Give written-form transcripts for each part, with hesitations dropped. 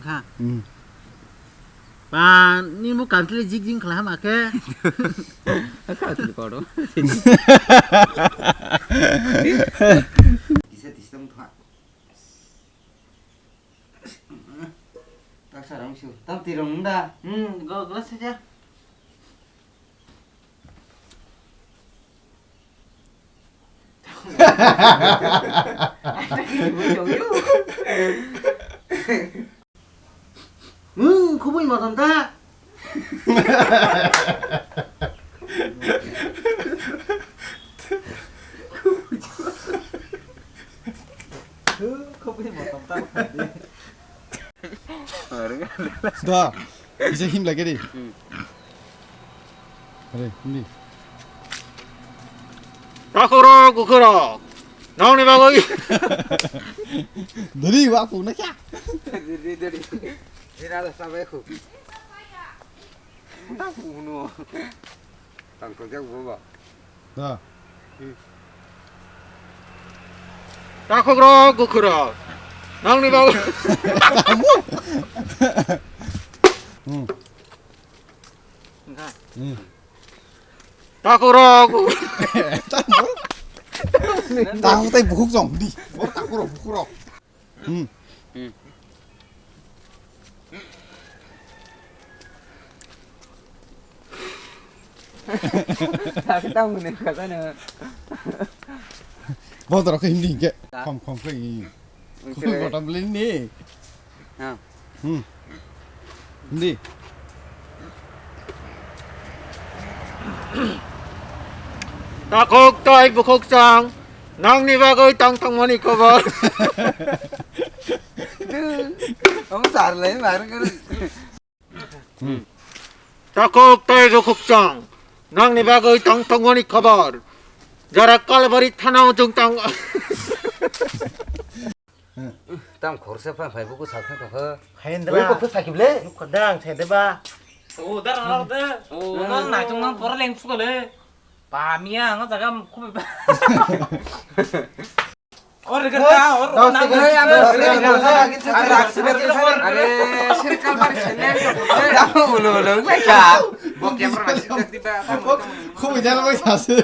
ค่ะป่านนี่มุกการทะเลจิกจิงขลามาแค่ ข้าวตีก่อนดู Bisa disem tuh. Tak sarang sih. Tam tirong dah. gelas saja không biết mà thằng ta không biết mà thằng ta 다 이제 힘 나게 돼. 그래 힘내. 따거라 그거라 나오네 봐거기 너리 와 보나 야. Ini ada sampai aku. Tak bunuh. Tangkap dia gua. 나 따거라 그거라 나오네 봐거기 응. 응. 따거라 그 tao tay buộc rộng đi. Bố tao có buộc. Ừ. cái tao người này cả cái này Bao giờ cái 힘 đi kệ. Không cái không có tâm linh đi. À. Ừ. đi. 따곡따이 부곡장 낭니 봐거기 땅탕머니 커버 Ông xả lấy mà nó 따곡따이 부곡장 낭니 봐거기 땅탕머니 커버 자라 깔바리 타나오 중땅 tam khổ sẽ phải vô sạc phải có. 왜 커피 사기블래? 건당 세대봐 오 나랑 나랑 오 너는 나중에 보라 랭 수거래 밤이야 너 잠깐 코비 봐 और करता और नाम Hey, ada circle baris senen. Kamu ulu baca. Bok yang pernah tiba-tiba không phải ra nó giả sử.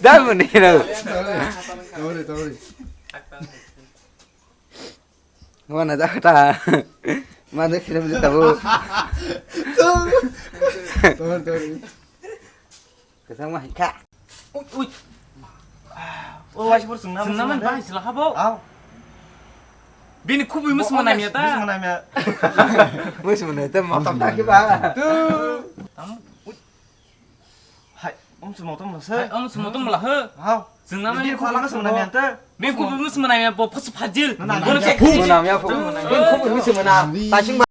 dah bener. Thôi. Mana dah kata. Mana kita boleh tahu. Thôi. Kesama kak. ui 승남은 봐 있을라 하보 비니 코비 무슨 만남이었다 Musuh mana tu mau tak kita. 엄청 못좀 몰라 허 승남은 비니 코비 무슨 만남이었다 비니 코비 무슨 만남이야 뭐 퍼스 파질 Mana? Kau musuh mana? Tasing